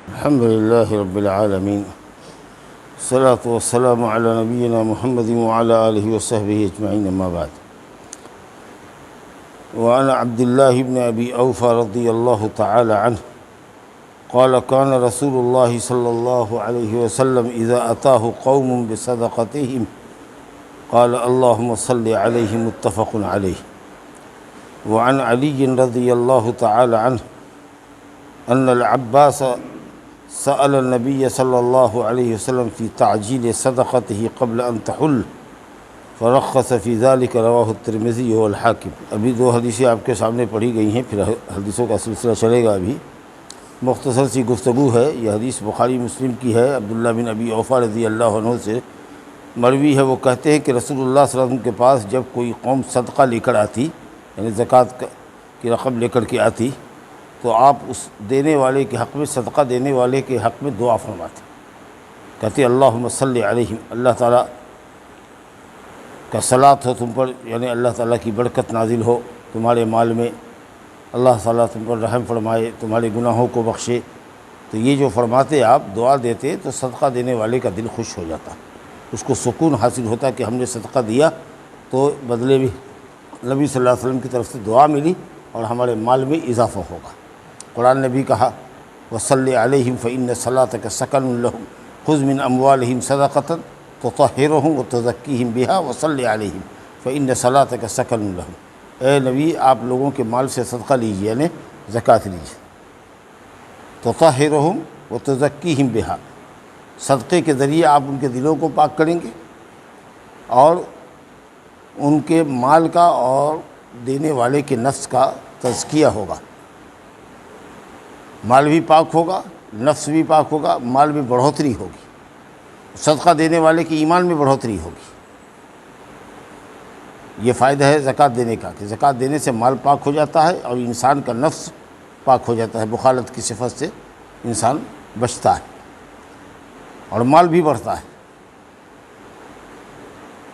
الحمد لله رب العالمين، الصلاة والسلام على نبينا محمد وعلى آله وصحبه أجمعين، أما بعد. وعن عبد الله بن أبي أوفى رضي الله تعالى عنه قال كان رسول الله صلى الله عليه وسلم إذا أتاه قوم بصدقتهم قال اللهم صل عليهم، متفق عليه. وعن علي رضي الله تعالى عنه أن العباس سأل النبي صلى الله عليه وسلم في تعجيل صدقته قبل أن تحل فرخص في ذلك، رواه الترمذي والحاکم. ابھی دو حدیثیں آپ کے سامنے پڑھی گئی ہیں، پھر حدیثوں کا سلسلہ چلے گا. ابھی مختصر سی گفتگو ہے. یہ حدیث بخاری مسلم کی ہے. عبداللہ بن ابی اوفا رضی اللہ عنہ سے مروی ہے. وہ کہتے ہیں کہ رسول اللہ صلی اللہ علیہ وسلم کے پاس جب کوئی قوم صدقہ لے کر آتی، یعنی زکوٰۃ کی رقم لے کر کے آتی، تو آپ اس دینے والے کے حق میں، صدقہ دینے والے کے حق میں دعا فرماتے. کہتے اللہم صلی علیہم، اللہ تعالیٰ کا صلاۃ ہو تم پر، یعنی اللہ تعالیٰ کی برکت نازل ہو تمہارے مال میں، اللہ تعالیٰ تم پر رحم فرمائے، تمہارے گناہوں کو بخشے. تو یہ جو فرماتے آپ، دعا دیتے، تو صدقہ دینے والے کا دل خوش ہو جاتا، اس کو سکون حاصل ہوتا کہ ہم نے صدقہ دیا تو بدلے بھی نبی صلی اللہ علیہ وسلم کی طرف سے دعا ملی اور ہمارے مال میں اضافہ ہوگا. قرآن نے بھی کہا وصلی علیہم فإن صلاتک سکن لہم خذ من اموالہم صدقۃ تطہرہم وتزکیہم بہا وصلی علیہم فإن صلاتک سکن لہم. اے نبی، آپ لوگوں کے مال سے صدقہ لیجیے، یعنی زکوٰۃ لیجیے. تطہرہم وتزکیہم بہا، صدقے کے ذریعے آپ ان کے دلوں کو پاک کریں گے اور ان کے مال کا اور دینے والے کے نفس کا تزکیہ ہوگا. مال بھی پاک ہوگا، نفس بھی پاک ہوگا، مال میں بڑھوتری ہوگی. صدقہ دینے والے کی ایمان میں بڑھوتری ہوگی. یہ فائدہ ہے زکوٰۃ دینے کا کہ زکوٰۃ دینے سے مال پاک ہو جاتا ہے اور انسان کا نفس پاک ہو جاتا ہے. بخالت کی صفت سے انسان بچتا ہے اور مال بھی بڑھتا ہے.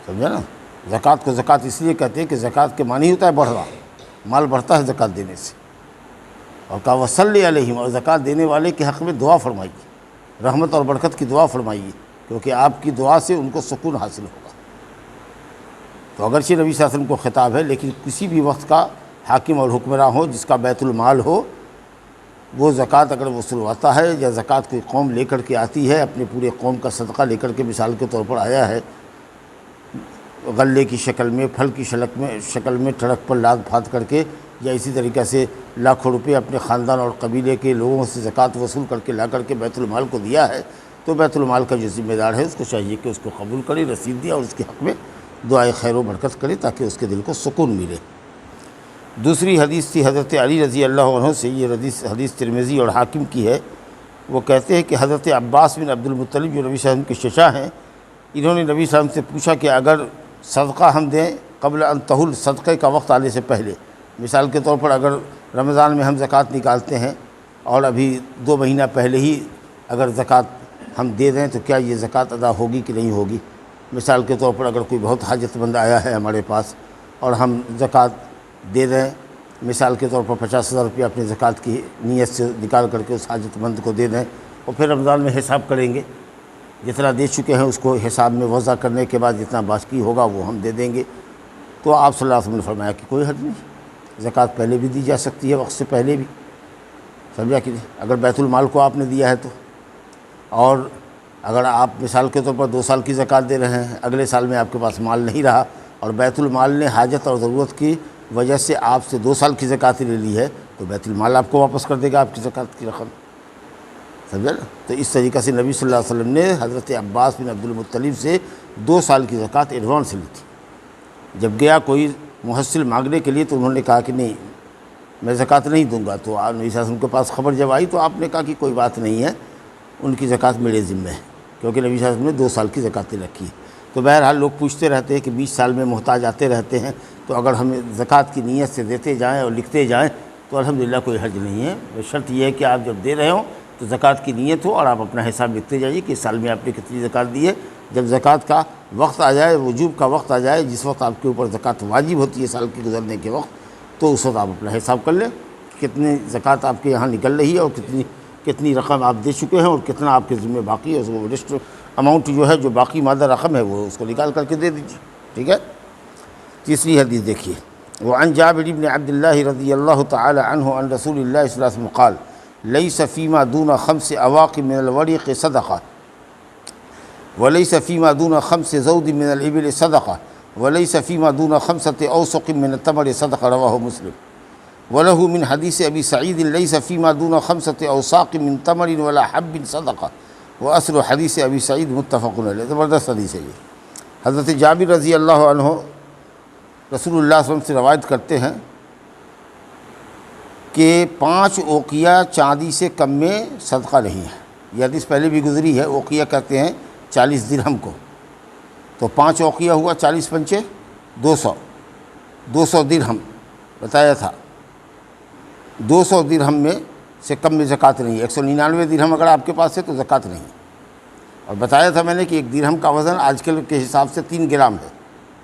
سمجھا نا؟ زکوٰۃ کو زکوٰۃ اس لیے کہتے ہیں کہ زکوٰۃ کے معنی ہوتا ہے بڑھنا، مال بڑھتا ہے زکوٰۃ دینے سے. اور کہا وصلی علیہم، اور زکوٰۃ دینے والے کے حق میں دعا فرمائیے، رحمت اور برکت کی دعا فرمائیے، کیونکہ آپ کی دعا سے ان کو سکون حاصل ہوگا. تو اگرچہ نبی صلی اللہ علیہ وسلم کو خطاب ہے، لیکن کسی بھی وقت کا حاکم اور حکمراں ہو جس کا بیت المال ہو، وہ زکوٰۃ اگر وصولواتا ہے یا زکوٰۃ کوئی قوم لے کر کے آتی ہے، اپنے پورے قوم کا صدقہ لے کر کے مثال کے طور پر آیا ہے، غلے کی شکل میں، پھل کی شکل میں ٹرک پر لاد پھاد کر کے، یا اسی طریقے سے لاکھوں روپے اپنے خاندان اور قبیلے کے لوگوں سے زکوٰۃ وصول کر کے لا کر کے بیت المال کو دیا ہے، تو بیت المال کا جو ذمہ دار ہے اس کو چاہیے کہ اس کو قبول کرے، رسید دیا اور اس کے حق میں دعائے خیر و برکت کرے تاکہ اس کے دل کو سکون ملے. دوسری حدیث تھی حضرت علی رضی اللہ عنہ سے. یہ حدیث ترمذی اور حاکم کی ہے. وہ کہتے ہیں کہ حضرت عباس بن عبد المطلب جو نبی صلی اللہ علیہ وسلم کے چچا ہیں، انہوں نے نبی صلی اللہ علیہ وسلم سے پوچھا کہ اگر صدقہ ہم دیں قبل ان تحل، صدقے کا وقت آنے سے پہلے، مثال کے طور پر اگر رمضان میں ہم زکوٰۃ نکالتے ہیں اور ابھی 2 مہینہ پہلے ہی اگر زکوٰۃ ہم دے دیں تو کیا یہ زکوٰۃ ادا ہوگی کہ نہیں ہوگی؟ مثال کے طور پر اگر کوئی بہت حاجت مند آیا ہے ہمارے پاس اور ہم زکوٰۃ دے دیں، مثال کے طور پر 50,000 روپیہ اپنی زکوٰۃ کی نیت سے نکال کر کے اس حاجت مند کو دے دیں، اور پھر رمضان میں حساب کریں گے، جتنا دے چکے ہیں اس کو حساب میں وضع کرنے کے بعد جتنا باقی ہوگا وہ ہم دے دیں گے. تو آپ صلی اللہ علیہ وسلم نے فرمایا کہ کوئی حرج نہیں، زکوٰۃ پہلے بھی دی جا سکتی ہے، وقت سے پہلے بھی. سمجھا کہ اگر بیت المال کو آپ نے دیا ہے تو، اور اگر آپ مثال کے طور پر 2 سال کی زکوٰۃ دے رہے ہیں، اگلے سال میں آپ کے پاس مال نہیں رہا اور بیت المال نے حاجت اور ضرورت کی وجہ سے آپ سے 2 سال کی زکوٰۃ لے لی ہے، تو بیت المال آپ کو واپس کر دے گا آپ کی زکوٰۃ کی رقم. سمجھا نا؟ تو اس طریقے سے نبی صلی اللہ علیہ وسلم نے حضرت عباس بن عبد المطلب سے 2 سال کی زکوٰۃ ایڈوانس لی تھی. جب گیا کوئی محصل مانگنے کے لیے تو انہوں نے کہا کہ نہیں، میں زکوٰۃ نہیں دوں گا. تو نبی صلی اللہ علیہ وسلم کے پاس خبر جب آئی تو آپ نے کہا کہ کوئی بات نہیں ہے، ان کی زکوٰۃ میرے ذمہ ہے، کیونکہ نبی صلی اللہ علیہ وسلم نے 2 سال کی زکوٰۃ رکھی ہے. تو بہرحال لوگ پوچھتے رہتے ہیں کہ 20 سال میں محتاج آتے رہتے ہیں، تو اگر ہم زکوٰۃ کی نیت سے دیتے جائیں اور لکھتے جائیں تو الحمدللہ کوئی حرج نہیں ہے. شرط یہ ہے کہ آپ جب دے رہے ہوں تو زکوٰۃ کی نیت ہو اور آپ اپنا حساب لکھتے جائیے کہ اس سال میں آپ نے کتنی زکوٰۃ دی ہے. جب زکوٰۃ کا وقت آ جائے، وجوب کا وقت آ جائے، جس وقت آپ کے اوپر زکوٰۃ واجب ہوتی ہے سال کی گزرنے کے وقت، تو اس وقت آپ اپنا حساب کر لیں کتنی زکوٰۃ آپ کے یہاں نکل رہی ہے اور کتنی کتنی رقم آپ دے چکے ہیں اور کتنا آپ کے ذمہ باقی ہے، اس کو لسٹ اماؤنٹ جو ہے جو باقی مادہ رقم ہے وہ اس کو نکال کر کے دے دیجیے، ٹھیک ہے۔ تیسری حدیث دیکھیے، وعن جابر بن عبد اللہ رضی اللہ تعالی عنہ عن رسول اللہ صلی اللہ علیہ وسلم قال لیس فیما دون 5 اواق من الورق صدقہ وليس فيما دون 5 زود من الإبل صدقة وليس فيما دون 5 أوسق من التمر صدقة رواه مسلم وله من حديث أبي سعيد ليس فيما دون 5 أوساق من تمر ولا حب صدقة وأصل حديث أبي سعيد متفق عليه۔ زبردست حدیث ہے یہ۔ حضرت جابر رضی اللہ عنہ رسول اللہ صلی اللہ علیہ وسلم سے روایت کرتے ہیں کہ 5 اوقیہ چاندی سے کم میں صدقہ نہیں ہے۔ یہ حدیث پہلے بھی گزری ہے۔ اوقیہ کہتے ہیں 40 درہم کو، تو 5 اوقیہ ہوا 40 پنچے 200 درہم بتایا تھا۔ 200 درہم میں سے کم میں زکوٰۃ نہیں ہے۔ 199 درہم اگر آپ کے پاس ہے تو زکوٰۃ نہیں، اور بتایا تھا میں نے کہ 1 درہم کا وزن آج کل کے حساب سے 3 گرام ہے،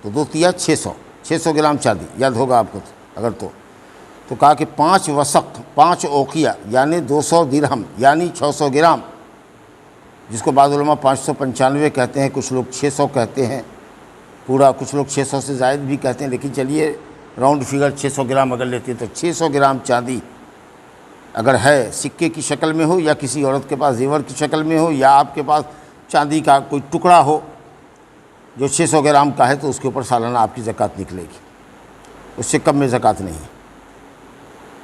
تو 2 تیا 600 گرام چاندی، یاد ہوگا آپ کو اگر تو کہا کہ 5 وسق 5 اوقیہ یعنی 200 درہم یعنی 600 گرام، جس کو بعض علماء 595 کہتے ہیں، کچھ لوگ 600 کہتے ہیں پورا، کچھ لوگ 600 سے زائد بھی کہتے ہیں، لیکن چلیے راؤنڈ فگر 600 گرام اگر لیتے ہیں تو 600 گرام چاندی اگر ہے، سکے کی شکل میں ہو یا کسی عورت کے پاس زیور کی شکل میں ہو یا آپ کے پاس چاندی کا کوئی ٹکڑا ہو جو 600 گرام کا ہے، تو اس کے اوپر سالانہ آپ کی زکوٰۃ نکلے گی، اس سے کم میں زکوٰۃ نہیں ہے۔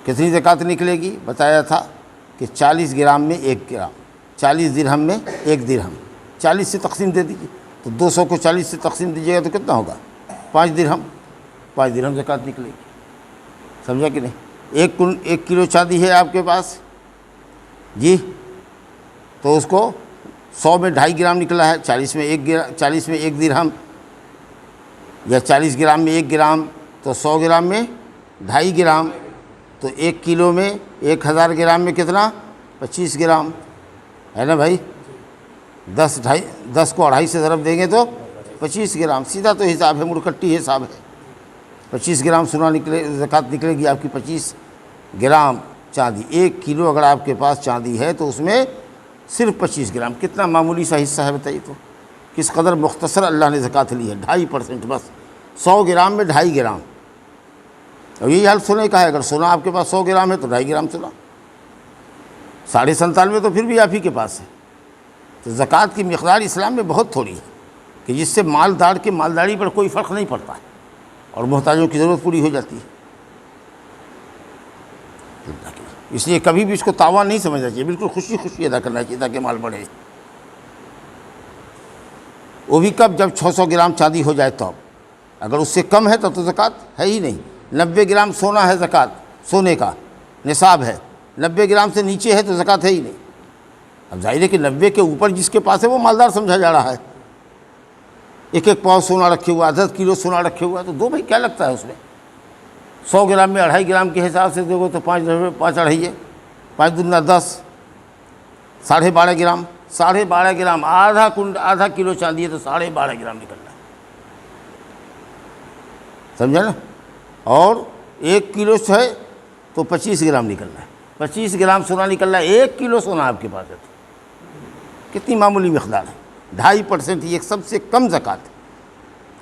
کتنی زکوٰۃ نکلے گی؟ بتایا تھا کہ 40 گرام میں 1 گرام، 40 درہم میں 1 درہم، 40 سے تقسیم دے دیجیے، تو 200 کو 40 سے تقسیم دیجیے گا تو کتنا ہوگا؟ 5 درہم زکوٰۃ نکلے گی، سمجھا کہ نہیں؟ 1 کلو چاندی ہے آپ کے پاس جی، تو اس کو 100 میں 2.5 گرام نکلا ہے، 40 میں 1 درہم یا 40 گرام میں 1 گرام، تو 100 گرام میں 2.5 گرام، تو 1 کلو میں 1000 گرام میں کتنا؟ 25 گرام ہے نا بھائی؟ 10 کو 2.5 سے ضرب دیں گے تو 25 گرام، سیدھا تو حساب ہے، مرکٹی حساب ہے۔ 25 گرام سونا نکلے، زکوٰۃ نکلے گی آپ کی 25 گرام چاندی۔ 1 کلو اگر آپ کے پاس چاندی ہے تو اس میں صرف 25 گرام، کتنا معمولی سا حصہ ہے بتائیے، تو کس قدر مختصر اللہ نے زکوٰۃ لی ہے، 2.5% بس، 100 گرام میں 2.5 گرام۔ اور یہی حال سونے کا ہے، اگر سونا آپ کے پاس 100 گرام ہے تو 2.5 گرام سونا، 97.5 تو پھر بھی آپ ہی کے پاس ہے۔ تو زکوٰۃ کی مقدار اسلام میں بہت تھوڑی ہے کہ جس سے مالدار کے مالداری پر کوئی فرق نہیں پڑتا ہے اور محتاجوں کی ضرورت پوری ہو جاتی ہے۔ اس لیے کبھی بھی اس کو تاوان نہیں سمجھنا چاہیے، بالکل خوشی ادا کرنا چاہیے تاکہ مال بڑھے۔ وہ بھی کب؟ جب 600 گرام چاندی ہو جائے تو، اگر اس سے کم ہے تو زکوٰۃ ہے ہی نہیں۔ 90 گرام سونا ہے، زکوٰۃ سونے کا نصاب ہے، 90 گرام سے نیچے ہے تو زکوٰۃ ہے ہی نہیں۔ اب ظاہر ہے کہ 90 کے اوپر جس کے پاس ہے وہ مالدار سمجھا جا رہا ہے، 1 پاؤ سونا رکھے ہوا، 10 کلو سونا رکھے ہوا ہے، تو بھائی کیا لگتا ہے اس میں؟ 100 گرام میں 2.5 گرام کے حساب سے دیکھو تو 5 2.5 ہے، 5 دنا 10، 12.5 گرام، 12.5 گرام، آدھا کلو چاندی ہے تو 12.5 گرام نکلنا ہے، سمجھا نا؟ اور 1 کلو ہے تو 25 گرام نکلنا ہے، 25 گرام سونا نکلنا ہے، 1 کلو سونا آپ کے پاس ہے تو کتنی معمولی مقدار ہے، 2.5%، یہ سب سے کم زکوٰۃ ہے۔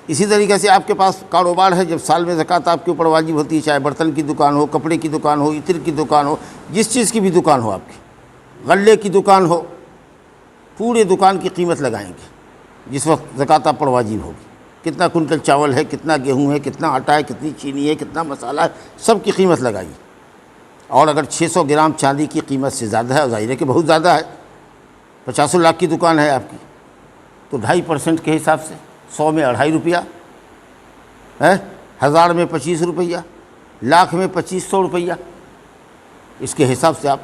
اسی طریقے سے آپ کے پاس کاروبار ہے، جب سال میں زکوٰۃ آپ کے اوپر واجب ہوتی ہے، چاہے برتن کی دکان ہو، کپڑے کی دکان ہو، عطر کی دکان ہو، جس چیز کی بھی دکان ہو آپ کی، غلے کی دکان ہو، پورے دکان کی قیمت لگائیں گے جس وقت زکوٰۃ آپ پر واجب ہوگی، کتنا کنٹل چاول ہے، کتنا گیہوں ہے، کتنا آٹا ہے، کتنی چینی ہے، کتنا مسالہ ہے، سب کی قیمت لگائیے۔ اور اگر 600 گرام چاندی کی قیمت سے زیادہ ہے، اور ظاہر ہے کہ بہت زیادہ ہے، 50 لاکھ کی دکان ہے آپ کی، تو 2.5% کے حساب سے 100 میں 2.5 روپیہ ہے، 1000 میں 25 روپیہ، لاکھ میں 2500 روپیہ، اس کے حساب سے آپ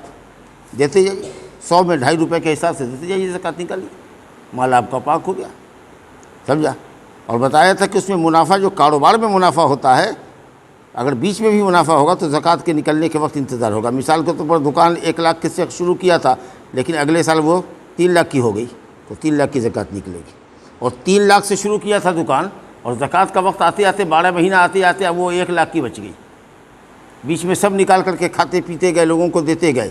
دیتے جائیے، 100 میں 2.5 روپے کے حساب سے دیتے جائیے، زکوٰۃ نکالیے، مال آپ کا پاک ہو گیا، سمجھا؟ اور بتایا تھا کہ اس میں منافع، جو کاروبار میں منافع ہوتا ہے، اگر بیچ میں بھی منافع ہوگا تو زکوٰۃ کے نکلنے کے وقت انتظار ہوگا۔ مثال کے طور پر دکان 1 لاکھ کے سے شروع کیا تھا، لیکن اگلے سال وہ 3 لاکھ کی ہو گئی، تو 3 لاکھ کی زکوٰۃ نکلے گی۔ اور 3 لاکھ سے شروع کیا تھا دکان، اور زکوٰۃ کا وقت آتے آتے 12 مہینہ آتے اب وہ 1 لاکھ کی بچ گئی، بیچ میں سب نکال کر کے کھاتے پیتے گئے، لوگوں کو دیتے گئے،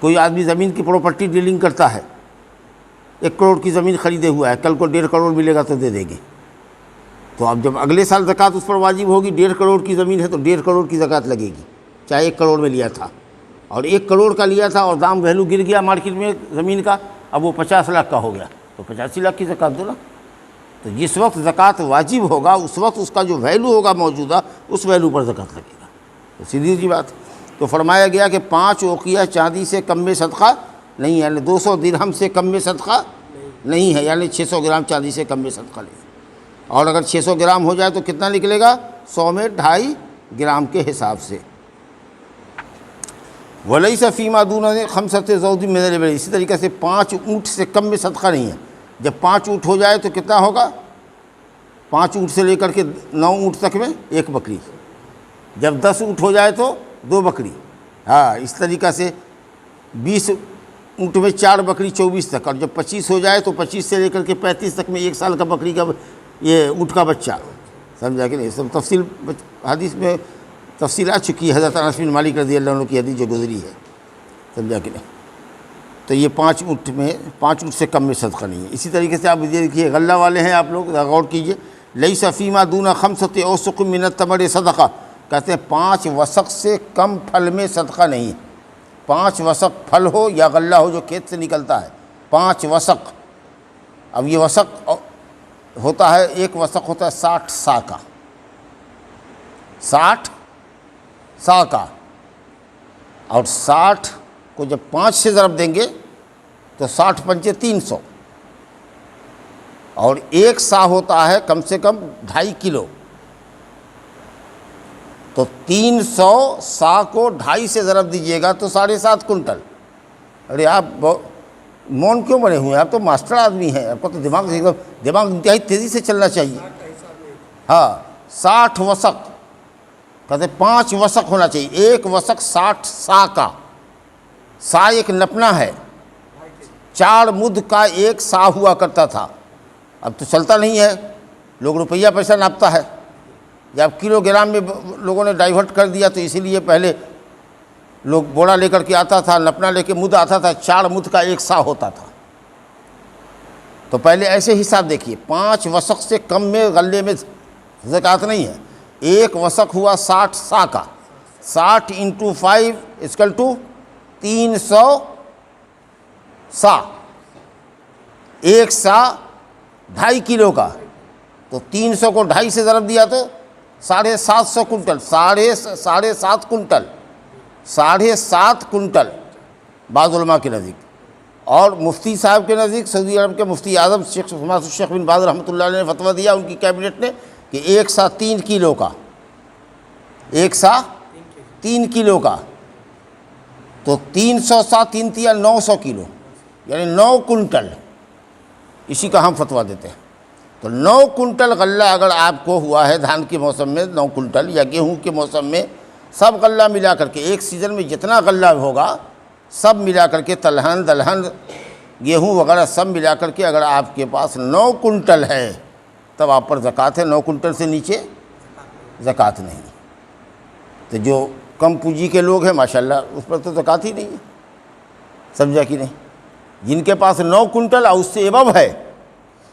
کوئی آدمی زمین کی پراپرٹی ڈیلنگ کرتا ہے، 1 کروڑ کی زمین خریدے ہوا ہے، کل کو 1.5 کروڑ ملے گا تو دے دیں گے، تو اب جب اگلے سال زکوٰۃ اس پر واجب ہوگی، 1.5 کروڑ کی زمین ہے تو 1.5 کروڑ کی زکوٰۃ لگے گی، چاہے 1 کروڑ میں لیا تھا، اور 1 کروڑ کا لیا تھا اور دام ویلو گر گیا مارکیٹ میں زمین کا، اب وہ 50 لاکھ کا ہو گیا تو 85 لاکھ کی زکوٰۃ دو نا۔ تو جس وقت زکوٰۃ واجب ہوگا اس وقت اس کا جو ویلو ہوگا موجودہ، اس ویلو پر زکوٰۃ لگے گا، تو سیدھی سی بات۔ تو فرمایا گیا کہ 5 اوقیہ چاندی سے کم میں صدقہ نہیں ہے، یعنی 200 درہم سے کم میں صدقہ نہیں ہے، یعنی 600 گرام چاندی سے کم میں صدقہ نہیں ہے، اور اگر 600 گرام ہو جائے تو کتنا نکلے گا؟ 100 میں 2.5 گرام کے حساب سے۔ وَلَيْسَ فِي مَا دُونَ خَمْسَةِ زَوْدٍ مِنَ الْإِبِلِ، اسی طریقے سے 5 اونٹ سے کم میں صدقہ نہیں ہے۔ جب 5 اونٹ ہو جائے تو کتنا ہوگا؟ 5 اونٹ سے لے کر کے 9 اونٹ تک میں 1 بکری، جب 10 اونٹ ہو جائے تو 2 بکری، ہاں اس طریقہ سے 20 اونٹ میں 4 بکری 24 تک، اور جب 25 ہو جائے تو 25 سے لے کر کے 35 تک میں 1 سال کا بکری کا یہ اونٹ کا بچہ، سمجھا کہ نہیں؟ سب تفصیل حدیث میں تفصیل آ چکی ہے، حضرت انس بن مالک رضی اللہ عنہ کی حدیث جو گزری ہے، سمجھا کہ نہیں؟ تو یہ 5 اونٹ میں 5 اونٹ سے کم میں صدقہ نہیں ہے۔ اسی طریقے سے آپ یہ دیکھیے غلہ والے ہیں، آپ لوگ غور کیجئے، لیس فی ما دون 5 اوسق من التمر صدقہ، کہتے ہیں 5 وسق سے کم پھل میں صدقہ نہیں ہے۔ 5 وسق پھل ہو یا غلہ ہو جو کھیت سے نکلتا ہے، 5 وسق، اب یہ وسق ہوتا ہے، 1 وسق ہوتا ہے 60 سا کا، 60 سا کا، اور 60 کو جب 5 سے ضرب دیں گے تو 60 پنچے 300، اور 1 سا ہوتا ہے کم سے کم 2.5 کلو، تو 300 سا کو 2.5 سے ضرب دیجئے گا تو 7.5 کنٹل۔ ارے آپ مون کیوں بنے ہوئے ہیں؟ آپ تو ماسٹر آدمی ہیں، آپ کو تو دماغ انتہائی تیزی سے چلنا چاہیے۔ ہاں 60 وسق، کہتے ہیں 5 وسق ہونا چاہیے، 1 وسق 60 سا کا، سا ایک نپنا ہے، 4 مد کا 1 سا ہوا کرتا تھا، اب تو چلتا نہیں ہے، لوگ روپیہ پیسہ ناپتا ہے، جب کلو گرام میں لوگوں نے ڈائیورٹ کر دیا تو اسی لیے پہلے لوگ بوڑا لے کر کے آتا تھا، نپنا لے کے مد آتا تھا، 4 مد کا 1 سا ہوتا تھا۔ تو پہلے ایسے حساب دیکھیے، 5 وسق سے کم میں غلے میں زکوٰۃ نہیں ہے، 1 وسق ہوا 60 سا کا، 60 × 5 = 300 سا، 1 سا 2.5 کلو کا، تو 300 کو 2.5 سے ضرب دیا تو 750 کنٹل، 7.5 کنٹل، 7.5 کنٹل بعض علماء کے نزدیک، اور مفتی صاحب کے نزدیک، سعودی عرب کے مفتی اعظم شیخ بن باز رحمۃ اللہ علیہ نے فتویٰ دیا، ان کی کیبنٹ نے، کہ 1 سا 3 کلو کا، 1 سا 3 کلو کا، تو 300 سا 3 × 900 کلو، یعنی 9 کنٹل، اسی کا ہم فتویٰ دیتے ہیں۔ تو 9 کنٹل غلہ اگر آپ کو ہوا ہے دھان کے موسم میں، 9 کنٹل یا گیہوں کے موسم میں، سب غلہ ملا کر کے ایک سیزن میں جتنا غلہ ہوگا سب ملا کر کے، تلہن دلہن گیہوں وغیرہ سب ملا کر کے اگر آپ کے پاس 9 کنٹل ہے تب آپ پر زکوٰۃ ہے، 9 کنٹل سے نیچے زکوٰۃ نہیں۔ تو جو کم پونجی کے لوگ ہیں ماشاءاللہ اس پر تو زکوٰۃ ہی نہیں ہے، سمجھا کہ نہیں؟ جن کے پاس 9 کنٹل اور اس سے ابو ہے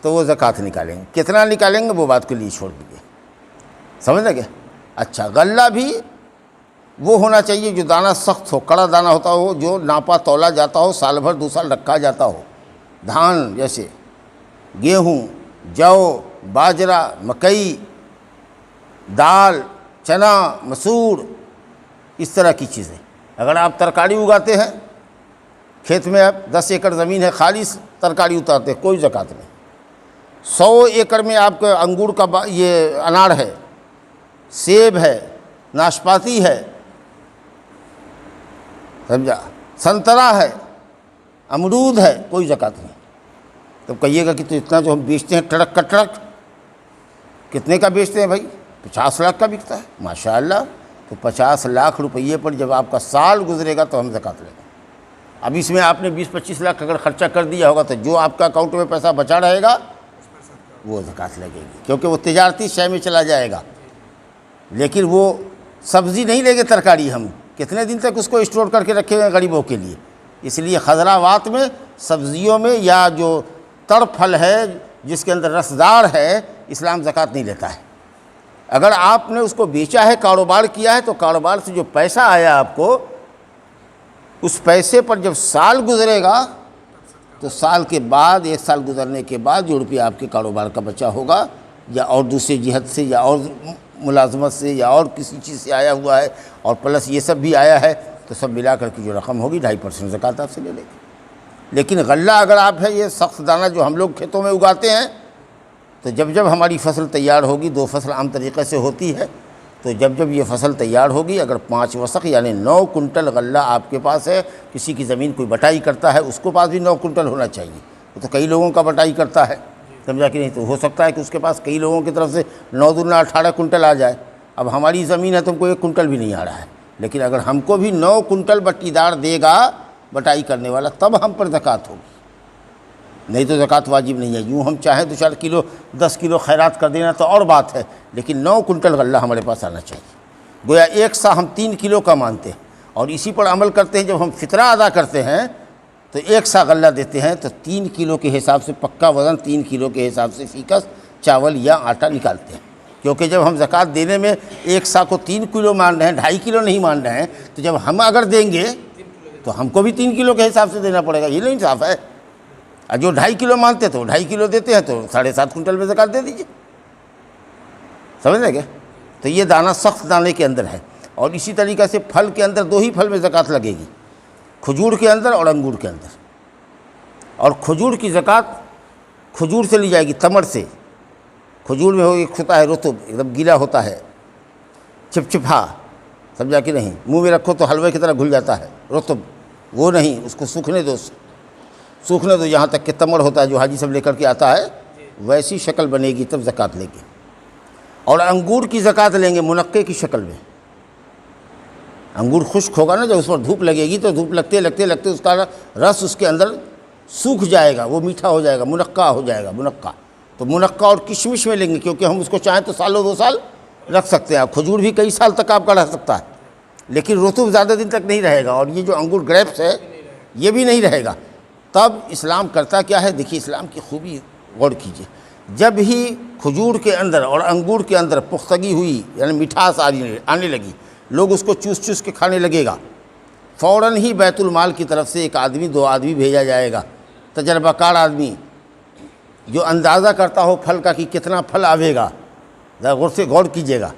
تو وہ زکوٰۃ نکالیں گے، کتنا نکالیں گے وہ بات کے لیے چھوڑ دیجیے، سمجھ لگے؟ اچھا، غلہ بھی وہ ہونا چاہیے جو دانہ سخت ہو، کڑا دانہ ہوتا ہو، جو ناپا تولا جاتا ہو، سال بھر 2 سال رکھا جاتا ہو، دھان جیسے گیہوں، جو، باجرہ، مکئی، دال، چنا، مسور، اس طرح کی چیزیں۔ اگر آپ ترکاری اگاتے ہیں کھیت میں، اب 10 ایکڑ زمین ہے، خالص ترکاری اتارتے ہیں، کوئی زکوٰۃ نہیں۔ 100 ایکڑ میں آپ کا انگور کا یہ انار ہے، سیب ہے، ناشپاتی ہے، سمجھا، سنترا ہے، امرود ہے، کوئی زکوٰۃ نہیں۔ تب کہیے گا کہ تو اتنا جو ہم بیچتے ہیں ٹرک کا ٹرک، کتنے کا بیچتے ہیں بھائی؟ 50 لاکھ کا بکتا ہے، ماشاءاللہ۔ تو 50 لاکھ روپیے پر جب آپ کا سال گزرے گا تو ہم زکوٰۃ لیں گے۔ اب اس میں آپ نے 20-25 لاکھ اگر خرچہ کر دیا ہوگا تو جو آپ کا اکاؤنٹ میں پیسہ بچا رہے گا وہ زکوٰۃ لگے گی، کیونکہ وہ تجارتی شے میں چلا جائے گا، لیکن وہ سبزی نہیں لیں گے ترکاری، ہم کتنے دن تک اس کو اسٹور کر کے رکھے ہوئے غریبوں کے لیے. اس لیے خضراوات میں، سبزیوں میں یا جو تر پھل ہے جس کے اندر رسدار ہے، اسلام زکوٰۃ نہیں لیتا ہے. اگر آپ نے اس کو بیچا ہے، کاروبار کیا ہے، تو کاروبار سے جو پیسہ آیا آپ کو، اس پیسے پر جب سال گزرے گا تو سال کے بعد، 1 سال گزرنے کے بعد جو روپیہ آپ کے کاروبار کا بچا ہوگا، یا اور دوسری جہت سے یا اور ملازمت سے یا اور کسی چیز سے آیا ہوا ہے، اور پلس یہ سب بھی آیا ہے، تو سب ملا کر کی جو رقم ہوگی 2.5% زکوٰۃ آپ سے لے لے گی. لیکن غلہ اگر آپ ہے، یہ سخت دانہ جو ہم لوگ کھیتوں میں اگاتے ہیں، تو جب ہماری فصل تیار ہوگی، 2 فصل عام طریقے سے ہوتی ہے، تو جب یہ فصل تیار ہوگی، اگر 5 وسق یعنی 9 کنٹل غلہ آپ کے پاس ہے، کسی کی زمین کوئی بٹائی کرتا ہے، اس کو پاس بھی 9 کنٹل ہونا چاہیے. وہ تو کئی لوگوں کا بٹائی کرتا ہے، سمجھا کہ نہیں؟ تو ہو سکتا ہے کہ اس کے پاس کئی لوگوں کی طرف سے 9 دنا 18 کنٹل آ جائے. اب ہماری زمین ہے تو ہم کو 1 کنٹل بھی نہیں آ رہا ہے، لیکن اگر ہم کو بھی 9 کنٹل بٹی دار دے گا بٹائی کرنے والا، تب ہم پر زکوٰۃ ہوگی، نہیں تو زکوٰۃ واجب نہیں ہے. یوں ہم چاہیں تو 4 کلو 10 کلو خیرات کر دینا تو اور بات ہے، لیکن 9 کنٹل غلہ ہمارے پاس آنا چاہیے. گویا 1 سا ہم 3 کلو کا مانتے ہیں، اور اسی پر عمل کرتے ہیں. جب ہم فطرہ ادا کرتے ہیں تو 1 سا غلہ دیتے ہیں، تو 3 کلو کے حساب سے پکا وزن 3 کلو کے حساب سے فیکس چاول یا آٹا نکالتے ہیں. کیونکہ جب ہم زکوٰۃ دینے میں 1 سا کو 3 کلو مان رہے ہیں، 2.5 کلو نہیں مان رہے ہیں، تو جب ہم اگر دیں گے تو ہم کو بھی 3 کلو کے حساب سے دینا پڑے گا. یہ نہیں انصاف ہے. اور جو 2.5 کلو مانتے تو 2.5 کلو دیتے ہیں، تو 7.5 کنٹل میں زکوٰۃ دے دیجیے. سمجھ رہے کیا؟ تو یہ دانہ سخت دانے کے اندر ہے. اور اسی طریقے سے پھل کے اندر 2 ہی پھل میں زکوٰۃ لگے گی، کھجور کے اندر اور انگور کے اندر. اور کھجور کی زکوٰۃ کھجور سے لی جائے گی، تمر سے. کھجور میں ہوتا ہے رطب، ایک دم گیلا ہوتا ہے، چپچپا، سمجھا کہ نہیں؟ منہ میں رکھو تو حلوے کی طرح گھل جاتا ہے، رطب وہ نہیں، اس کو سوکھنے دو، سوکھنے دو یہاں تک کہ تمر ہوتا ہے جو حاجی سب لے کر کے آتا ہے، ویسی شکل بنے گی تب زکوٰۃ لیں گے. اور انگور کی زکوٰۃ لیں گے منقے کی شکل میں. انگور خشک ہوگا نا، جب اس پر دھوپ لگے گی تو دھوپ لگتے لگتے لگتے اس کا رس اس کے اندر سوکھ جائے گا، وہ میٹھا ہو جائے گا، منقع ہو جائے گا. منقع تو منقع اور کشمش میں لیں گے، کیونکہ ہم اس کو چاہیں تو سالوں 2 سال رکھ سکتے ہیں. کھجور بھی کئی سال تک آپ کا رہ سکتا ہے، لیکن رطوب زیادہ دن تک نہیں رہے گا. اور یہ جو انگور گریپس ہے یہ بھی نہیں رہے گا. تب اسلام کرتا کیا ہے؟ دیکھیے اسلام کی خوبی غور کیجیے. جب ہی کھجور کے اندر اور انگور کے اندر پختگی ہوئی، یعنی مٹھاس آنے لگی، لوگ اس کو چوس چوس کے کھانے لگے گا، فوراً ہی بیت المال کی طرف سے 1 آدمی 2 آدمی بھیجا جائے گا، تجربہ کار آدمی جو اندازہ کرتا ہو پھل کا کہ کتنا پھل آوے گا. ذرا غور سے غور کیجیے گا.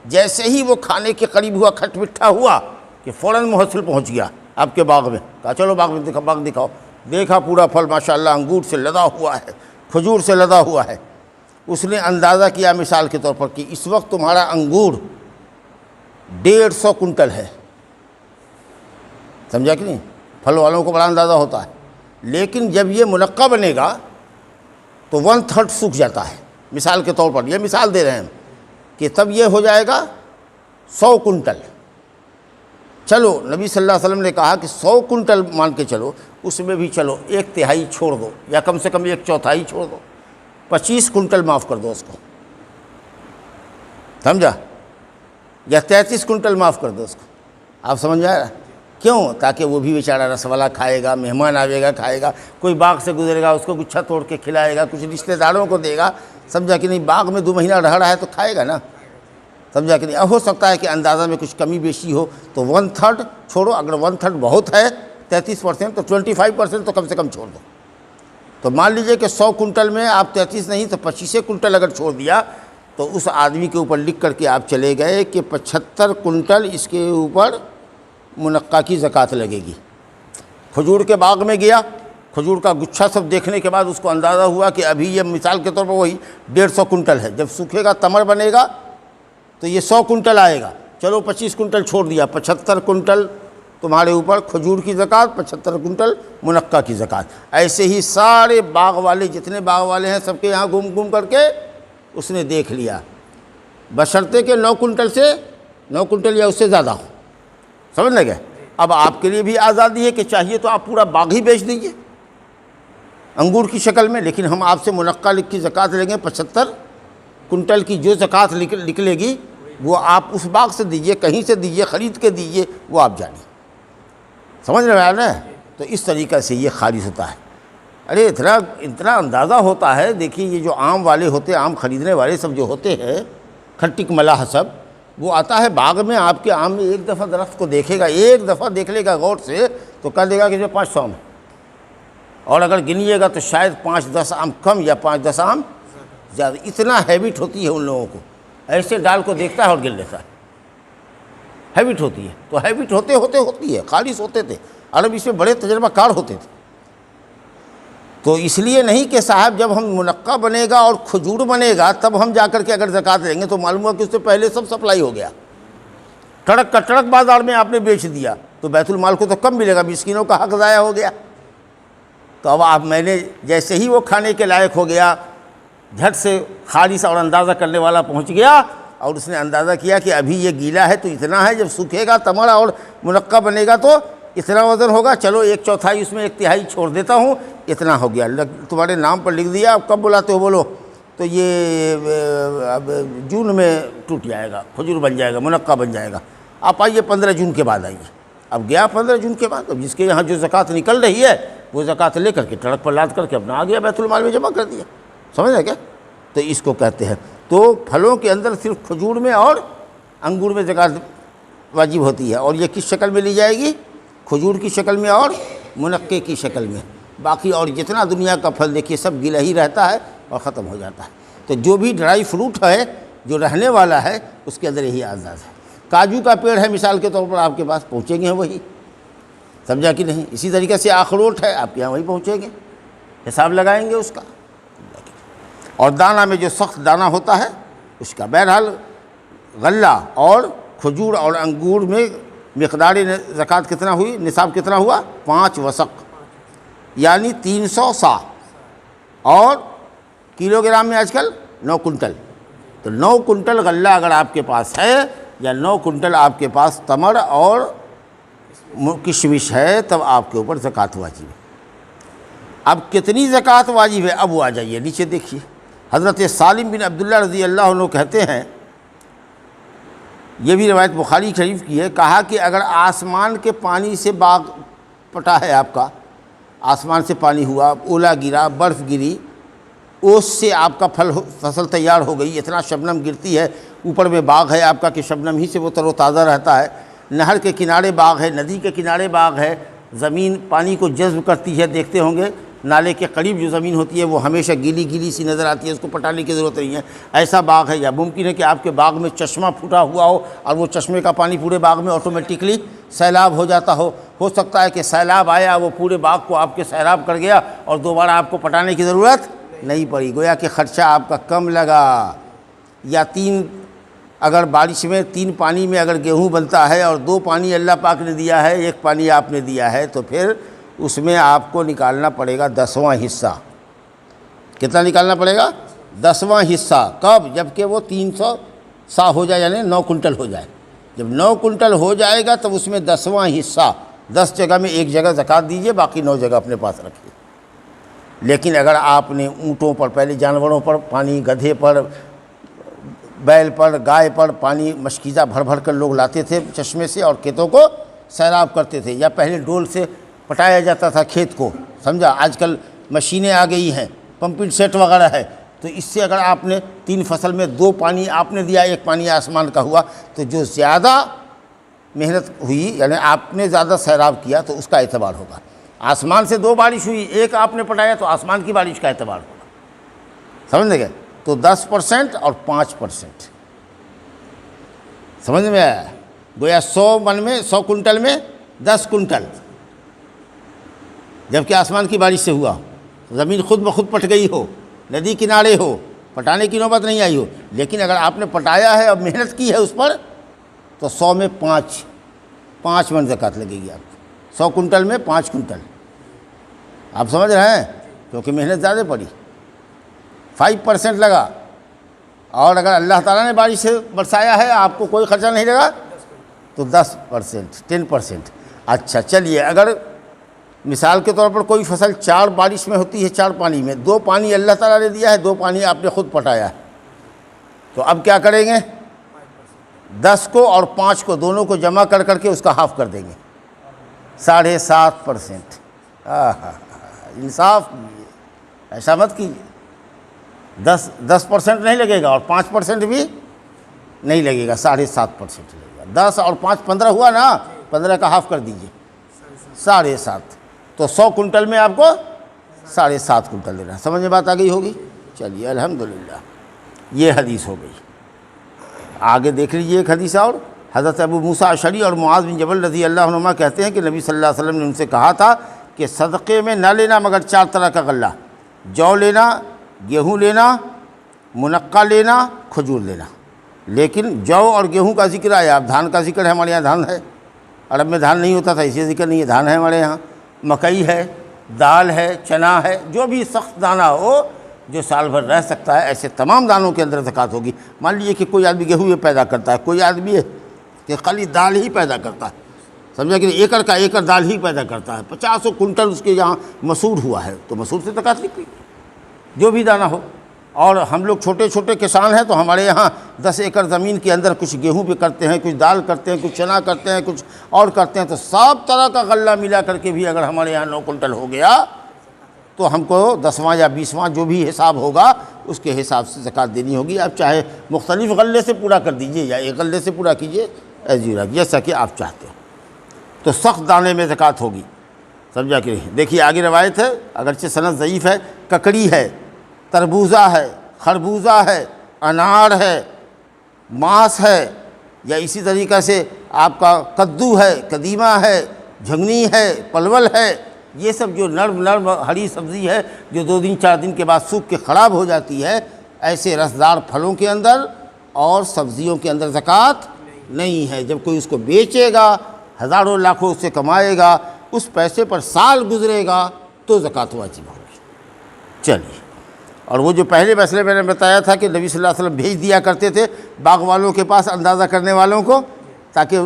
جیسے ہی وہ کھانے کے قریب ہوا، کھٹ مٹھا ہوا، کہ فوراً محصل پہنچ گیا آپ کے باغ میں. کہا چلو باغ میں باغ دکھاؤ. دیکھا پورا پھل ماشاءاللہ انگور سے لدا ہوا ہے، کھجور سے لدا ہوا ہے. اس نے اندازہ کیا مثال کے طور پر کہ اس وقت تمہارا انگور 150 کنٹل ہے. سمجھا کہ نہیں؟ پھل والوں کو بڑا اندازہ ہوتا ہے. لیکن جب یہ منقع بنے گا تو 1/3 سوکھ جاتا ہے. مثال کے طور پر یہ مثال دے رہے ہیں کہ تب یہ ہو جائے گا 100 کنٹل. چلو نبی صلی اللہ علیہ وسلم نے کہا کہ 100 کنٹل مان کے چلو، اس میں بھی چلو 1/3 چھوڑ دو، یا کم سے کم 1/4 چھوڑ دو، 25 کنٹل معاف کر دو اس کو. سمجھا؟ یا 33 کنٹل معاف کر دو اس کو. آپ سمجھ آ رہا؟ کیوں؟ تاکہ وہ بھی بیچارہ رس والا کھائے گا، مہمان آئے گا کھائے گا، کوئی باغ سے گزرے گا اس کو گچھا توڑ کے کھلائے گا، کچھ رشتہ داروں کو دے گا. سمجھا کہ نہیں؟ باغ میں 2 مہینہ رہ رہا ہے تو کھائے گا نا. سمجھا کہ نہیں؟ اب ہو سکتا ہے کہ اندازہ میں کچھ کمی بیشی ہو تو 1/3 چھوڑو. اگر 1/3 بہت ہے 33% تو 25% تو کم سے کم چھوڑ دو. تو مان لیجئے کہ 100 کنٹل میں آپ 33 نہیں تو 25 کنٹل اگر چھوڑ دیا تو اس آدمی کے اوپر لکھ کر کے آپ چلے گئے کہ 75 کنٹل اس کے اوپر منقع کی زکوٰۃ لگے گی. کھجور کے باغ میں گیا، کھجور کا گچھا سب دیکھنے کے بعد اس کو اندازہ ہوا کہ ابھی یہ مثال کے طور پر وہی 150 کنٹل ہے. جب سوکھے گا تمر بنے گا تو یہ 100 کنٹل آئے گا. چلو 25 کنٹل چھوڑ دیا، 75 کنٹل تمہارے اوپر کھجور کی زکوٰۃ، 75 کنٹل منقع کی زکوٰۃ. ایسے ہی سارے باغ والے جتنے باغ والے ہیں سب کے یہاں گھوم گھوم کر کے اس نے دیکھ لیا، بشرطے کہ 9 کنٹل یا اس سے زیادہ ہو. سمجھ لگے؟ اب آپ کے لیے بھی آزادی ہے کہ چاہیے تو آپ پورا باغ ہی بیچ دیجئے انگور کی شکل میں، لیکن ہم آپ سے منقع کی زکوٰۃ لیں گے. 75 کنٹل کی جو زکوٰۃ نکلے گی وہ آپ اس باغ سے دیجئے، کہیں سے دیجئے، خرید کے دیجئے، وہ آپ جانیں۔ سمجھ رہے ہیں نا؟ تو اس طریقہ سے یہ خالص ہوتا ہے۔ ارے اتنا اندازہ ہوتا ہے، دیکھیے یہ جو آم والے ہوتے ہیں، آم خریدنے والے سب جو ہوتے ہیں، کھٹک ملاح سب، وہ آتا ہے باغ میں، آپ کے آم میں ایک دفعہ درخت کو دیکھے گا، ایک دفعہ دیکھ لے گا غور سے، تو کہہ دے گا کہ اس میں 500 آم ہے، اور اگر گنیے گا تو شاید 5-10 آم کم یا 5-10 آم زیادہ۔ اتنا ہیبٹ ہوتی ہے ان لوگوں کو، ایسے ڈال کو دیکھتا ہے اور گن لیتا ہے، ہیبٹ ہوتی ہے۔ تو ہیبٹ ہوتے ہوتی ہے، خالص ہوتے تھے، عرب اس میں بڑے تجربہ کار ہوتے تھے۔ تو اس لیے نہیں کہ صاحب جب ہم منقع بنے گا اور کھجور بنے گا تب ہم جا کر کے اگر زکوٰۃ لیں گے، تو معلوم ہوا کہ اس سے پہلے سب سپلائی ہو گیا، ٹڑک کا ٹڑک بازار میں آپ نے بیچ دیا، تو بیت المال کو تو کم ملے گا، مسکینوں کا حق ضائع ہو گیا۔ تو اب میں نے جیسے ہی وہ کھانے کے لائق ہو گیا، جھٹ سے خالص اور اندازہ کرنے والا پہنچ گیا، اور اس نے اندازہ کیا کہ ابھی یہ گیلا ہے تو اتنا ہے، جب سوکھے گا تمڑا اور منقع بنے گا تو اتنا وزن ہوگا، چلو 1/4 اس میں 1/3 چھوڑ دیتا ہوں، اتنا ہو گیا، تمہارے نام پر لکھ دیا، اب کب بلاتے ہو بولو، تو یہ اب جون میں ٹوٹ جائے گا، کھجور بن جائے گا، منقع بن جائے گا، آپ آئیے 15 جون کے بعد آئیے۔ اب گیا 15 جون کے بعد، اب جس کے یہاں جو زکوٰۃ نکل رہی ہے وہ زکوٰۃ لے کر کے ٹرک پر لاد کر کے اپنا آ گیا، بیت المال میں جمع کر دیا، سمجھ رہے کیا؟ تو اس کو کہتے ہیں۔ تو پھلوں کے اندر صرف کھجور میں اور انگور میں زکوٰۃ واجب ہوتی ہے، اور یہ کس شکل میں لی جائے گی؟ کھجور کی شکل میں اور منقے کی شکل میں۔ باقی اور جتنا دنیا کا پھل دیکھیے سب گیلا ہی رہتا ہے اور ختم ہو جاتا ہے۔ تو جو بھی ڈرائی فروٹ ہے جو رہنے والا ہے اس کے اندر یہی اعزاز ہے۔ کاجو کا پیڑ ہے مثال کے طور پر، آپ کے پاس پہنچیں گے وہی، سمجھا کہ نہیں؟ اسی طریقے سے اخروٹ ہے، آپ کے یہاں وہی پہنچیں گے، حساب لگائیں گے اس کا۔ اور دانہ میں جو سخت دانہ ہوتا ہے اس کا، بہرحال غلہ اور کھجور اور انگور میں مقدار زکوٰۃ کتنا ہوئی؟ نصاب کتنا ہوا؟ 5 وسق، یعنی 300 صاع، اور کلو گرام میں آج کل 9 کنٹل۔ تو 9 کنٹل غلہ اگر آپ کے پاس ہے، یا 9 کنٹل آپ کے پاس تمر اور کشمش ہے، تب آپ کے اوپر زکوٰۃ واجب ہے۔ اب کتنی زکوٰۃ واجب ہے؟ اب وہ آ جائیے نیچے دیکھیے۔ حضرت سالم بن عبداللہ رضی اللہ عنہ کہتے ہیں، یہ بھی روایت بخاری شریف کی ہے، کہا کہ اگر آسمان کے پانی سے باغ پٹا ہے آپ کا، آسمان سے پانی ہوا، اولا گرا، برف گری، اوس سے آپ کا فصل تیار ہو گئی، اتنا شبنم گرتی ہے، اوپر میں باغ ہے آپ کا کہ شبنم ہی سے وہ تر و تازہ رہتا ہے، نہر کے کنارے باغ ہے، ندی کے کنارے باغ ہے، زمین پانی کو جذب کرتی ہے، دیکھتے ہوں گے نالے کے قریب جو زمین ہوتی ہے وہ ہمیشہ گیلی گیلی سی نظر آتی ہے، اس کو پٹانے کی ضرورت نہیں ہے، ایسا باغ ہے۔ یا ممکن ہے کہ آپ کے باغ میں چشمہ پھوٹا ہوا ہو اور وہ چشمے کا پانی پورے باغ میں آٹومیٹکلی سیلاب ہو جاتا ہو سکتا ہے کہ سیلاب آیا وہ پورے باغ کو آپ کے سیراب کر گیا اور دوبارہ آپ کو پٹانے کی ضرورت نہیں پڑی، گویا کہ خرچہ آپ کا کم لگا۔ یا 3 اگر بارش میں 3 پانی میں اگر گیہوں بنتا ہے اور 2 پانی اللہ پاک نے دیا ہے، 1 پانی آپ نے دیا ہے، تو پھر اس میں آپ کو نکالنا پڑے گا 10واں حصہ۔ کتنا نکالنا پڑے گا؟ 10واں حصہ۔ کب؟ جب کہ وہ 300 صاع ہو جائے، یعنی 9 کنٹل ہو جائے۔ جب 9 کنٹل ہو جائے گا تب اس میں 10واں حصہ، 10 جگہ میں 1 جگہ زکوٰۃ دیجئے، باقی 9 جگہ اپنے پاس رکھیے۔ لیکن اگر آپ نے اونٹوں پر، پہلے جانوروں پر پانی، گدھے پر، بیل پر، گائے پر پانی مشکیزہ بھر بھر کر لوگ لاتے تھے چشمے سے اور کھیتوں کو سیراب کرتے تھے، یا پہلے ڈول سے پٹایا جاتا تھا کھیت کو، سمجھا؟ آج کل مشینیں آ گئی ہیں، پمپنگ سیٹ وغیرہ ہے، تو اس سے اگر آپ نے 3 فصل میں 2 پانی آپ نے دیا، 1 پانی آسمان کا ہوا، تو جو زیادہ محنت ہوئی، یعنی آپ نے زیادہ سیراب کیا تو اس کا اعتبار ہوگا۔ آسمان سے 2 بارش ہوئی، 1 آپ نے پٹایا تو آسمان کی بارش کا اعتبار ہوگا، سمجھ گئے؟ تو 10% اور 5%، سمجھ میں آیا؟ گویا 100 من میں 100 کنٹل میں 10 کنٹل، جبکہ آسمان کی بارش سے ہوا، زمین خود بخود پٹ گئی ہو، ندی کنارے ہو، پٹانے کی نوبت نہیں آئی ہو، لیکن اگر آپ نے پٹایا ہے اور محنت کی ہے اس پر، تو 100 میں 5 من زکوٰۃ لگے گی آپ کو، 100 کنٹل میں 5 کنٹل۔ آپ سمجھ رہے ہیں؟ کیونکہ محنت زیادہ پڑی، 5% لگا، اور اگر اللہ تعالیٰ نے بارش سے برسایا ہے آپ کو کوئی خرچہ نہیں لگا تو 10%، 10%۔ اچھا چلیے، اگر مثال کے طور پر کوئی فصل 4 بارش میں ہوتی ہے، 4 پانی میں، 2 پانی اللہ تعالیٰ نے دیا ہے، 2 پانی آپ نے خود پٹایا ہے، تو اب کیا کریں گے؟ 10 کو اور 5 کو دونوں کو جمع کر کے اس کا ہاف کر دیں گے، 7.5%۔ انصاف کیجیے، ایسا مت کیجیے۔ 10% نہیں لگے گا اور 5% بھی نہیں لگے گا، 7.5% لگے گا۔ 10 اور 5 15 ہوا نا، 15 کا ہاف کر دیجیے، 7.5۔ تو 100 کنٹل میں آپ کو 7.5 کنٹل دینا ہے۔ سمجھ میں بات آ گئی ہوگی؟ چلیے الحمدللہ، یہ حدیث ہو گئی۔ آگے دیکھ لیجیے ایک حدیث اور۔ حضرت ابو موسیٰ اشعری اور معاذ بن جبل رضی اللہ عنہما کہتے ہیں کہ نبی صلی اللہ علیہ وسلم نے ان سے کہا تھا کہ صدقے میں نہ لینا مگر 4 طرح کا غلہ، جو لینا، گیہوں لینا، منقع لینا، کھجور لینا۔ لیکن جو اور گیہوں کا ذکر آیا، اب دھان کا ذکر ہے، ہمارے یہاں دھان ہے، عرب میں دھان نہیں ہوتا تھا اس لیے ذکر نہیں ہے، دھان ہے ہمارے یہاں، مکئی ہے، دال ہے، چنا ہے، جو بھی سخت دانہ ہو جو سال بھر رہ سکتا ہے، ایسے تمام دانوں کے اندر زکوٰۃ ہوگی۔ مان لیجیے کہ کوئی آدمی گیہوں پیدا کرتا ہے، کوئی آدمی ہے کہ خالی دال ہی پیدا کرتا ہے، سمجھا کہ ایکڑ کا ایکڑ دال ہی پیدا کرتا ہے، 50 کنٹل اس کے یہاں مسور ہوا ہے، تو مسور سے زکوٰۃ نکلی، جو بھی دانہ ہو۔ اور ہم لوگ چھوٹے چھوٹے کسان ہیں تو ہمارے یہاں 10 ایکڑ زمین کے اندر کچھ گیہوں بھی کرتے ہیں، کچھ دال کرتے ہیں، کچھ چنا کرتے ہیں، کچھ اور کرتے ہیں، تو سب طرح کا غلہ ملا کر کے بھی اگر ہمارے یہاں 9 کنٹل ہو گیا تو ہم کو 10واں یا 20واں جو بھی حساب ہوگا اس کے حساب سے زکوٰۃ دینی ہوگی۔ آپ چاہے مختلف غلے سے پورا کر دیجئے یا ایک غلے سے پورا کیجئے، جیسا کہ آپ چاہتے ہو۔ تو سخت دانے میں زکوٰۃ ہوگی، سمجھا کہ نہیں؟ دیکھیے آگے روایت ہے، اگرچہ سند ضعیف ہے، ککڑی ہے، تربوزہ ہے، خربوزہ ہے، انار ہے، ماس ہے، یا اسی طریقہ سے آپ کا کدو ہے، قدیمہ ہے، جھنگنی ہے، پلول ہے، یہ سب جو نرم ہری سبزی ہے جو 2 دن 4 دن کے بعد سوکھ کے خراب ہو جاتی ہے، ایسے رسدار پھلوں کے اندر اور سبزیوں کے اندر زکوٰۃ نہیں ہے۔ جب کوئی اس کو بیچے گا، ہزاروں لاکھوں اس سے کمائے گا، اس پیسے پر سال گزرے گا تو زکوٰۃ واجب ہوگی۔ چلیے، اور وہ جو پہلے مسئلے میں نے بتایا تھا کہ نبی صلی اللہ علیہ وسلم بھیج دیا کرتے تھے باغ والوں کے پاس اندازہ کرنے والوں کو، تاکہ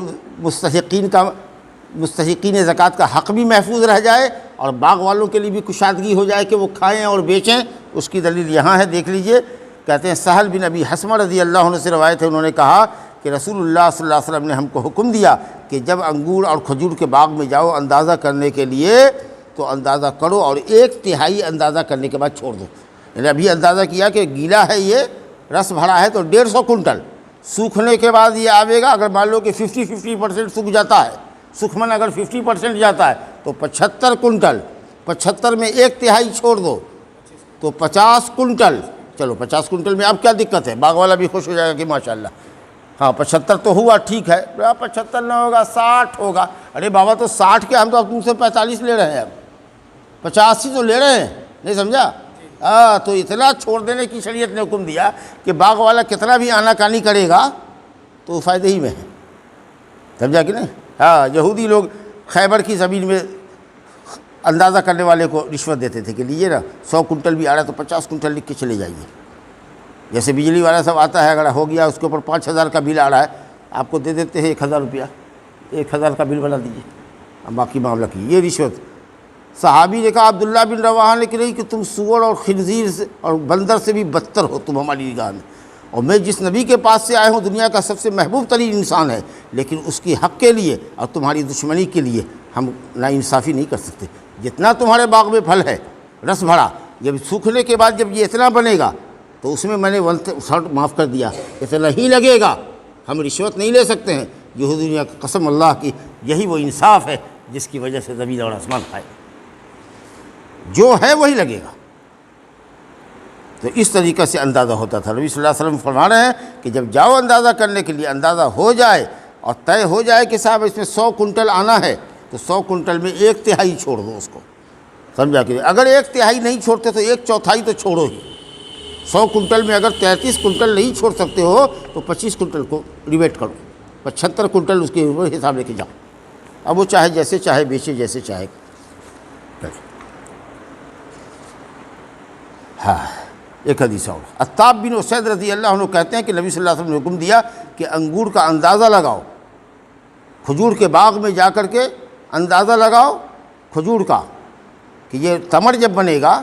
مستحقین زکوٰۃ کا حق بھی محفوظ رہ جائے اور باغ والوں کے لیے بھی کشادگی ہو جائے کہ وہ کھائیں اور بیچیں۔ اس کی دلیل یہاں ہے، دیکھ لیجئے۔ کہتے ہیں سہل بن ابی حسمہ رضی اللہ عنہ سے روایت ہے، انہوں نے کہا کہ رسول اللہ صلی اللہ علیہ وسلم نے ہم کو حکم دیا کہ جب انگور اور کھجور کے باغ میں جاؤ اندازہ کرنے کے لیے تو اندازہ کرو اور 1/3 اندازہ کرنے کے بعد چھوڑ دو۔ یعنی ابھی اندازہ کیا کہ گیلا ہے، یہ رس بھرا ہے تو 150 کنٹل، سوکھنے کے بعد یہ آئے گا، اگر مان لو کہ 50% سوکھ جاتا ہے، سکھمن اگر 50% جاتا ہے تو 75 کنٹل، 75 میں 1/3 چھوڑ دو تو 50 کنٹل۔ چلو 50 کنٹل میں اب کیا دقت ہے، باغ والا بھی خوش ہو جائے گا کہ ماشاءاللہ، ہاں 75 تو ہوا، ٹھیک ہے، 75 نہ ہوگا 60 ہوگا۔ ارے بابا تو 60 کے ہم تو تم سے 45 لے رہے ہیں، اب 85 تو لے رہے ہیں، نہیں سمجھا؟ تو اتنا چھوڑ دینے کی شریعت نے حکم دیا کہ باغ والا کتنا بھی آنا کانی کرے گا تو فائدے ہی میں ہے، سمجھا کہ نہیں؟ ہاں، یہودی لوگ خیبر کی زمین میں اندازہ کرنے والے کو رشوت دیتے تھے کہ لیجیے نا 100 کنٹل بھی آ رہا ہے تو 50 کنٹل لکھ کے چلے جائیے۔ جیسے بجلی والا سب آتا ہے، اگر ہو گیا اس کے اوپر 5000 کا بل آ رہا ہے، آپ کو دے دیتے ہیں 1000 روپیہ، 1000 کا بل بنا دیجیے، اب باقی معاملہ کی یہ رشوت۔ صحابی نے کہا عبداللہ بن رواحہ نے کہ نہیں، کہ تم سور اور خنزیر سے اور بندر سے بھی بدتر ہو تم ہماری نگاہ میں، اور میں جس نبی کے پاس سے آیا ہوں دنیا کا سب سے محبوب ترین انسان ہے، لیکن اس کی حق کے لیے اور تمہاری دشمنی کے لیے ہم ناانصافی نہیں کر سکتے۔ جتنا تمہارے باغ میں پھل ہے رس بھرا، جب سوکھنے کے بعد جب یہ اتنا بنے گا تو اس میں میں نے 1/3 معاف کر دیا، اتنا ہی لگے گا، ہم رشوت نہیں لے سکتے ہیں۔ یہودی دنیا کی قسم اللہ کی، یہی وہ انصاف ہے جس کی وجہ سے زمین اور آسمان کھائے، جو ہے وہی لگے گا۔ تو اس طریقے سے اندازہ ہوتا تھا۔ نبی صلی اللہ علیہ وسلم فرما رہے ہیں کہ جب جاؤ اندازہ کرنے کے لیے، اندازہ ہو جائے اور طے ہو جائے کہ صاحب اس میں 100 کنٹل آنا ہے تو 100 کنٹل میں 1/3 چھوڑ دو اس کو، سمجھا کہ اگر 1/3 نہیں چھوڑتے تو 1/4 تو چھوڑو ہی۔ 100 کنٹل میں اگر 33 کنٹل نہیں چھوڑ سکتے ہو تو 25 کنٹل کو ڈیوائڈ کرو، 75 کنٹل اس کے اوپر حساب لے کے جاؤ، اب وہ چاہے جیسے چاہے بیچے، جیسے چاہے۔ ہاں، ایک حدیث اور، عتاب بن اسید رضی اللہ عنہ کہتے ہیں کہ نبی صلی اللہ علیہ وسلم نے حکم دیا کہ انگور کا اندازہ لگاؤ، کھجور کے باغ میں جا کر کے اندازہ لگاؤ کھجور کا، کہ یہ تمر جب بنے گا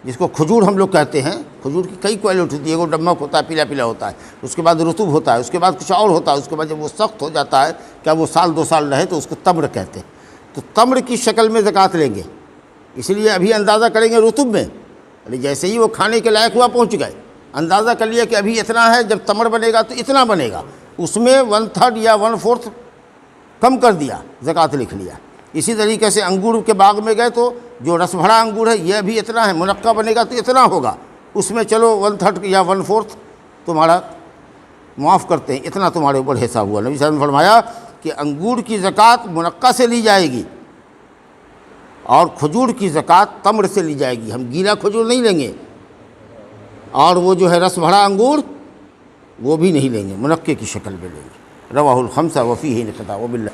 جس کو کھجور ہم لوگ کہتے ہیں، کھجور کی کئی کوالٹی ہوتی ہے، وہ نمک ہوتا ہے، پیلا پیلا ہوتا ہے، اس کے بعد رطوب ہوتا ہے، اس کے بعد کچھ اور ہوتا ہے، اس کے بعد جب وہ سخت ہو جاتا ہے کیا وہ سال 2 سال رہے تو اس کو تمر کہتے ہیں۔ تو تمر کی شکل میں زکوٰۃ لیں گے، اس لیے ابھی اندازہ کریں گے رطوب میں، یعنی جیسے ہی وہ کھانے کے لائق ہوا پہنچ گئے، اندازہ کر لیا کہ ابھی اتنا ہے، جب تمر بنے گا تو اتنا بنے گا، اس میں 1/3 یا 1/4 کم کر دیا، زکوٰۃ لکھ لیا۔ اسی طریقے سے انگور کے باغ میں گئے تو جو رس بھرا انگور ہے یہ بھی اتنا ہے، منقع بنے گا تو اتنا ہوگا، اس میں چلو 1/3 یا 1/4 تمہارا معاف کرتے ہیں، اتنا تمہارے اوپر حصہ ہوا۔ نبی صلی اللہ علیہ وسلم نے فرمایا کہ انگور کی زکوٰۃ منقع سے لی جائے گی اور کھجور کی زکوٰۃ تمر سے لی جائے گی، ہم گیلا کھجور نہیں لیں گے، اور وہ جو ہے رس بھرا انگور وہ بھی نہیں لیں گے، منقع کی شکل میں لیں گے۔ رواہ الخمسہ وفیہ انقطاع وباللہ۔